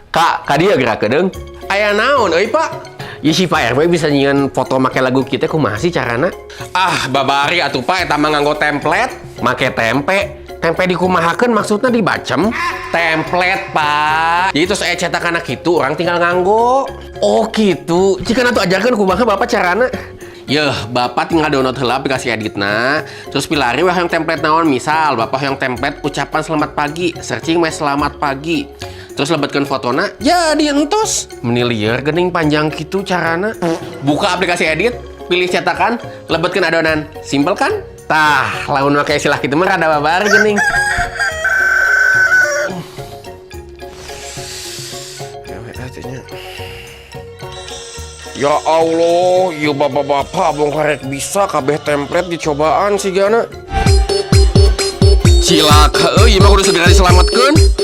Kak dia gerak kedeng. Aya naon euy Pak? Ya si Pak RW bisa nyian foto make lagu kita kumaha sih carana? Ah babari atuh Pak eta mah nganggo template. Make tempe. Tempe dikumahakeun maksudnya dibacem. Template Pak. Jadi terus cetak anak gitu orang tinggal nganggo. Oh gitu. Jika nanti ajarkan kumaha Bapak carana. Yeuh, Bapak tinggal download heula aplikasi Editna. Terus pilari wah yang template naon. Misal Bapak yang template ucapan selamat pagi. Searching mes selamat pagi. Terus lebetkeun fotona, jadi entos. Meniliar gening panjang gitu carana. Buka aplikasi edit, pilih cetakan, lebetkeun adonan. Simpel kan? Tah, lamun make istilah kitu mah rada babar gening. Ya Allah, ya bapak-bapak abang karek bisa kabeh template dicobaan sih gana. Cilaka, mah kudu segera diselamatkeun.